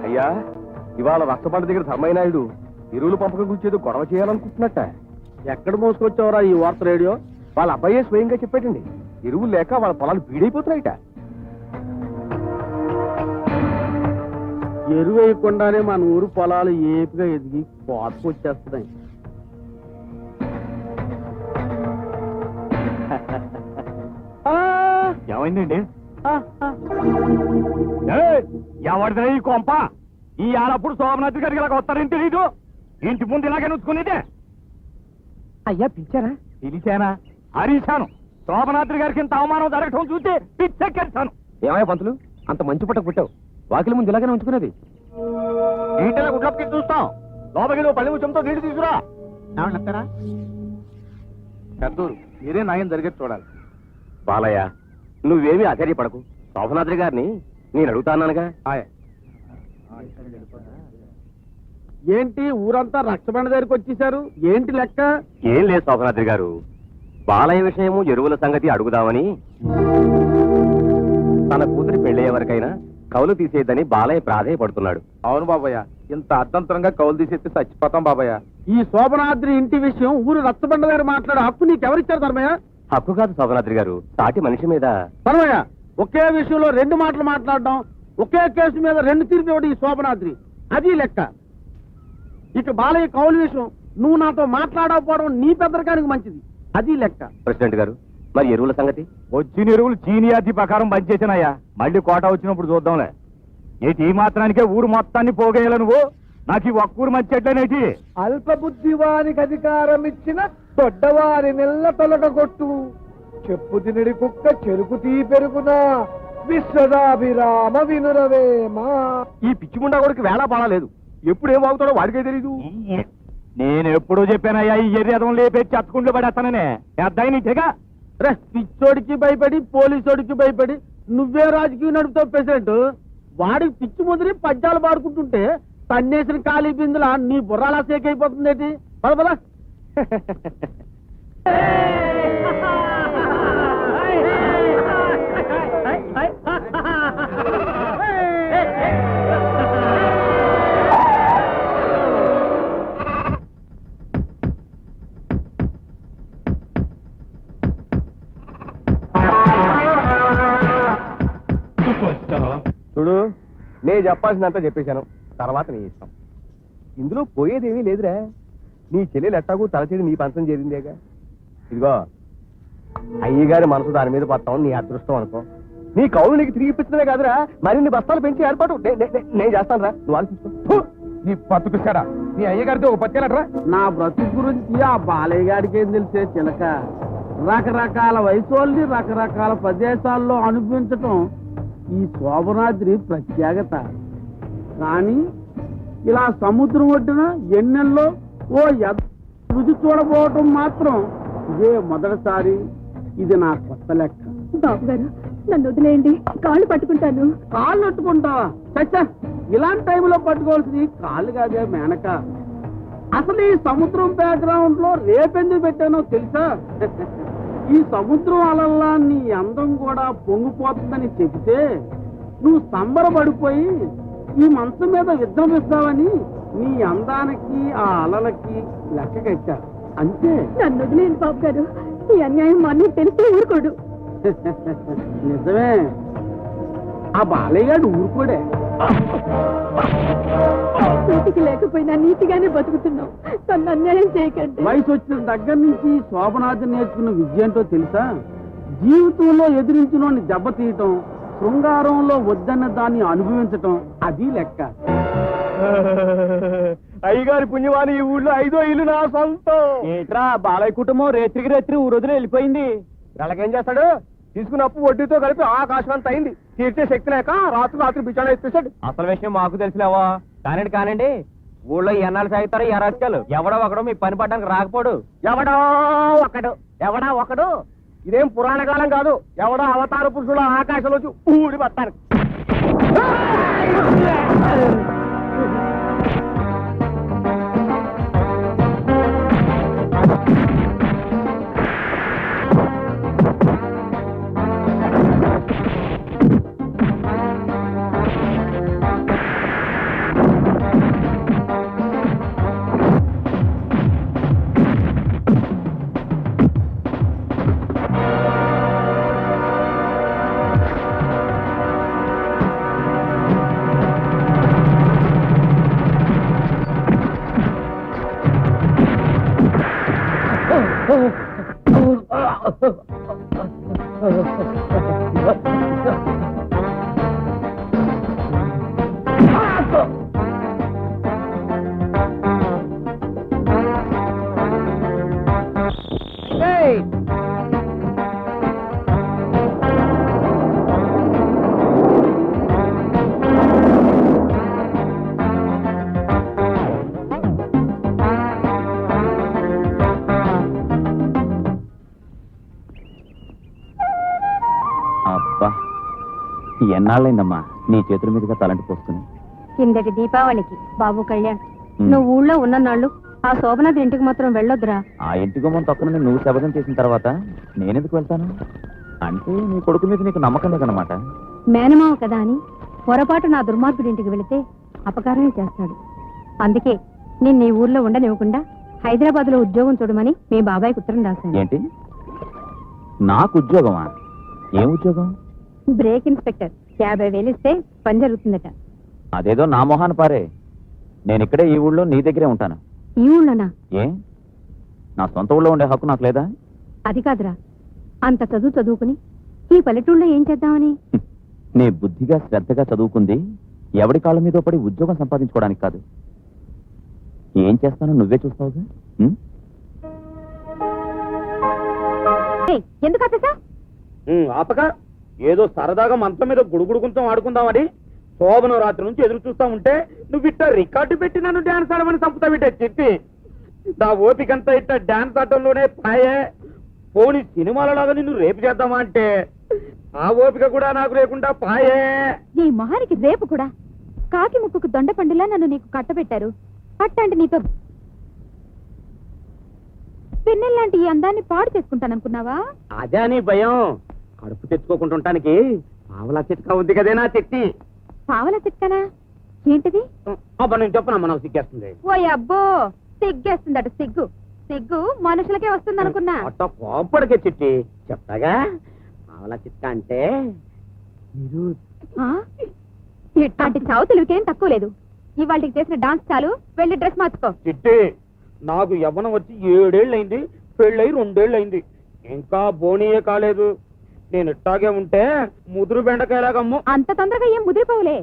అయ్యా, ఇవాళ రచ్చబండ దగ్గర ధర్మయ్యనాయుడు ఎరువులు పంపకం గురించి ఏదో గొడవ చేయాలనుకుంటున్నట్ట. ఎక్కడ మోసుకొచ్చావరా ఈ వార్త రేడియో? వాళ్ళ అబ్బాయే స్వయంగా చెప్పాడండి, ఎరువులు లేక వాళ్ళ పొలాలు బీడైపోతున్నాయిట. ఎరువు వేయకుండానే మన ఊరు పొలాలు ఏపుగా ఎదిగి కోతకు వచ్చేస్తున్నాయి. ఏమైందండి? ఎవరిదా ఈ కొంప? ఈ ఆలప్పుడు శోభనాథ్ గారికి ఇలాగ వస్తారని తెలీదు. ఇంటి ముందు ఇలాగే నుంచుకునేదే. అయ్యా పిలిచారా? పిలిచానా? హరీశాను. శోభనాథ్ గారికి ఇంత అవమానం జరగటం చూసి పిచ్చెక్కేస్తాను. ఏమయ్య పంతులు, అంత మంచి పుట్టకు పుట్టావు, వాకిలి ముందు ఇలాగనే ఉంచుకునేది. నీటిలో గుడ్లకి చూస్తాం. లోపలికి నువ్వు పళ్ళి ముచ్చంతో నీటి తీసుకురా. వస్తారా? పెద్దూరు మీరే న్యాయం జరిగేది చూడాలి. బాలయ్య, నువ్వేమీ ఆశ్చర్యపడకు. శోభనాద్రి గారిని నేను అడుగుతాన్నానుగా. ఏంటి ఊరంతా రక్షబండ దగ్గరికి వచ్చేసారు? ఏంటి లెక్క? ఏం లేదు శోభనాద్రి గారు, బాలయ్య విషయము ఎరువుల సంగతి అడుగుదామని. తన కూతురి పెళ్ళయ్యే వరకైనా కౌలు తీసేద్దని బాలయ్య ప్రాధేయపడుతున్నాడు. అవును బాబయ్య, ఇంత అర్థంతరంగా కౌలు తీసేస్తే చచ్చిపోతాం బాబయ్య. ఈ శోభనాద్రి ఇంటి విషయం ఊరు రచ్చబండ దగ్గర మాట్లాడే హక్కు నీకెవరిచ్చారు ధర్మయ్య? హక్కు కాదు శోభనాద్రి గారు, సాటి మనిషి మీద. ధర్మయ్య, ఒకే విషయంలో రెండు మాటలు మాట్లాడడం, ఒకే కేసు మీద రెండు తీర్పు ఇవ్వడం ఈ శోభనాద్రి, అది లెక్క. ఇక బాలయ్య కౌలు విషయం నువ్వు నాతో మాట్లాడకపోవడం నీ పెద్దరికానికి మంచిది, అది లెక్క. ప్రెసిడెంట్ గారు, మరి ఎరువుల సంగతి? వచ్చిన ఎరువులు చీనియాది ప్రకారం పనిచేసినాయా? మళ్ళీ కోట వచ్చినప్పుడు చూద్దాంలే. ఏంటి ఈ మాత్రానికే ఊరు మొత్తాన్ని పోగేయాల నువ్వు? నాకు ఈ ఒక్కూరు మంచెట్లేనేటి? అల్పబుద్ధివానికి అధికారం ఇచ్చిన దొడ్డవారి నెల్ల తొలగొట్టు, చెప్పు తినడి కుక్క చెరుకు తీ పెరుగునా, విశ్వదాభిరామ వినురవేమా. ఈ పిచ్చిముండా కొడుకు వేళ పాడలేదు, ఎప్పుడు ఏం వాగుతాడో వాడికే తెలీదు. నేను ఎప్పుడూ చెప్పానయ్యా, ఈ ఎర్రదం లేపేసి చచ్చుకుంటూ పడేస్తాననే. అర్థాయినిగా రే, పిచ్చోడికి భయపడి పోలీసోడికి భయపడి నువ్వే రాజకీయం నడుపుతావు ప్రెసిడెంట్. వాడికి పిచ్చి ముదిరి పద్యాలు పాడుకుంటుంటే తన్నేసిన ఖాళీ బిందులా నీ బుర్రాలా సేక్ అయిపోతుంది ఏంటి? పద పద. చూడు, నేను చెప్పాల్సినంత చెప్పేశాను, తర్వాత నీ ఇష్టం. ఇందులో పోయేదేమీ లేదురా. నీ చెల్లెలు ఎట్టాకు తలచేది నీ పంచం చేరిందేగా. ఇదిగో, అయ్యగారి మనసు దాని మీద పడతాం నీ అదృష్టం అనుకో. నీ కౌలు నీకు తిరిగి ఇప్పించడమే కాదురా, మరిన్ని బస్తాలు పెంచి ఏర్పాటు నేను చేస్తాను రా, నువ్వు ఆలోచించుకో. నీ బతుకుస్తాడా? నీ అయ్యగారితో ఒక పత్యాలట్రా. నా బ్రతుకు గురించి ఆ బాలయ్య గారికి ఏం తెలిసే చిలక? రకరకాల వయసు వాళ్ళని రకరకాల ప్రదేశాల్లో అనుభవించటం ఈ శోభనాద్రి ప్రత్యేకత. కానీ ఇలా సముద్రం ఒడ్డున ఎన్నెల్లో ఓ రుచి చూడబోవటం మాత్రం ఇదే మొదటిసారి. ఇది నా కొత్త లెక్క. బాబు గారు, నన్ను వదిలేయండి, కాళ్ళు పట్టుకుంటాను. కాళ్ళు పట్టుకుంటావా? చచ్చా, ఇలాంటి టైంలో పట్టుకోవాల్సింది కాళ్ళు కాదే మేనక. అసలు ఈ సముద్రం బ్యాక్గ్రౌండ్ లో రేపెందుకు పెట్టానో తెలుసా? ఈ సముద్రం అలల్లా నీ అందం కూడా పొంగిపోతుందని చెబితే నువ్వు సంబరపడిపోయి ఈ మనసు మీద విధ్రమిస్తావని నీ అందానికి ఆ అలలకి లెక్క కట్టారు అంతే. నన్ను వదిలేయండి బాబు గారు, ఈ అన్యాయం మా అన్నయ్య తెలిస్తే ఊరుకోడు. నిజమే, ఆ బాలయ్య గారు ఊరుకోడే. నీతికి లేకపోయినా నీతిగానే బతుకుతున్నావు, తను అన్యాయం చేయకండి. వయసు వచ్చిన దగ్గర నుంచి శోభనాథ్ నేర్చుకున్న విద్య ఏంటో తెలుసా? జీవితంలో ఎదిరించులోని దెబ్బతీయటం, శృంగారంలో వద్దన్న దాన్ని అనుభవించటం, అది లెక్క. అయ్యగారి పుణ్యవాణి ఈ ఊళ్ళో 5వ ఇల్లు నా సొంతం. ఏంట్రా బాలయ్య కుటుంబం రేత్రికి రేత్రి ఊరొదిలి వెళ్ళిపోయింది. వాళ్ళకేం చేస్తాడు? తీసుకున్న అప్పు వడ్డీతో కలిపి ఆకాశం అంత అయింది. తీర్చే శక్తి లేక రాత్రి బిచాణ ఎత్తేసాడు. అసలు విషయం మాకు తెలిసినావా? కానండి, ఊళ్ళో ఎన్నాళ్ళు సాగుతారో ఈ రాజకీయాలు. ఎవడో ఒకడు మీ పని పడ్డానికి రాకపోడు. ఎవడో ఒకడు ఇదేం పురాణ కాలం కాదు. ఎవడో అవతార పురుషుడు ఆకాశంలోంచి ఊడి పట్టారు. ఎన్నాళ్ళైందమ్మా నీ చేతుల మీదుగా తలంటి పోసుకుని? కిందటి దీపావళికి బాబు కళ్యాణ్ ఉమ్. నువ్వు ఊళ్ళో ఉన్న నాళ్ళు ఆ శోభనాథ్ ఇంటికి మాత్రం వెళ్ళొద్దురా. ఆ ఇంటి గుమ్మం తొక్కనని నువ్వు శబదం చేసిన తర్వాత నేనెందుకు వెళ్తాను? అంటే నీ కొడుకు మీద నీకు నమ్మకం లేదన్నమాట. మేనమావ కదా అని పొరపాటు నా దుర్మార్గుడి ఇంటికి వెళితే అపకారమే చేస్తాడు. అందుకే నేను నీ ఊర్లో ఉండనివ్వకుండా హైదరాబాద్ లో ఉద్యోగం చూడమని మీ బాబాయ్కి ఉత్తరం రాశాను. ఏంటి? నాకు ఉద్యోగమా? ఏం ఉద్యోగం? Brake inspector. 50,000 ఇస్తే పని జరుగుతుందట. అదేదో నా మొహాన పారే. నేను ఇక్కడే ఈ ఊళ్ళో నీ దగ్గరే ఉంటాను. ఈ ఊళ్ళోనా? ఏ, నా సొంత ఊళ్ళో ఉండే హక్కు నాకు లేదా? అది కాదురా, అంత చదువుకుని ఈ పల్లెటూళ్ళలో ఏం చేద్దామని. నీ బుద్ధిగా శ్రద్ధగా చదువుకుంది ఎవడి కాళ్ళ మీద పడి ఉద్యోగం సంపాదించుకోవడానికి కాదు. ఏం చేస్తానో నువ్వే చూస్తావుగా. ఉం? ఏయ్, ఎందుకు ఆపేశా? ఆపక ఏదో సరదాగా మంచం మీద గుడుగుడుకుంటాం ఆడుకుందామని శోభన రాత్రి నుంచి ఎదురు చూస్తా ఉంటే నువ్వు ఇట్ట రికార్డు పెట్టి నన్ను డాన్స్ ఆడమని చంపుతా బిడ్డే చెప్పి నా ఓపికంతా ఇట్ట డాన్స్ ఆడటంలోనే పాయే. పోనీ సినిమాలలాగా నిన్ను రేపు చేద్దామా అంటే ఆ ఓపిక కూడా నాకు లేకుండా పాయే. ఈ మొహానికి రేపు కూడా కాకి ముక్కుకు దొండపండులా నన్ను నీకు కట్టబెట్టారు. అట్టాంటి నీతో పెన్నెల్లాంటి ఈ అందాన్ని పాడు చేసుకుంటాననుకున్నావా? అదే నీ భయం. కడుపు తెచ్చుకోకుంటుంటానికి పావలా చిట్కా ఉంది కదే నా చెట్టి. పావల చిట్కనా? ఏంటిది? అబ్బా నేను చెప్పనమ్మా, నాకు సిగ్గేస్తుంది. ఓ అబ్బో, సిగ్గేస్తుందట. సిగ్గు సిగ్గు మనుషులకే వస్తుంది అనుకున్నా. అట్ట కోపడికే చిట్టి చెప్తాగా. పావలా చిట్కా అంటే మీరు ఇట్లాంటి చావు తెలివికేం తక్కువ లేదు. ఇవాళకి చేసిన డాన్స్ చాలు, వెళ్ళి డ్రెస్ మార్చుకో. చిట్టి నాకు యవ్వనం వచ్చి 7 ఏళ్ళైంది, పెళ్ళయి 2 ఏళ్ళైంది, ఇంకా బోనీయే కాలేదు. నేను ఇట్టాగే ఉంటే ముదురు బెండకాయలాగమ్ము. అంత తొందరగా ఏం ముదిరిపోవులే.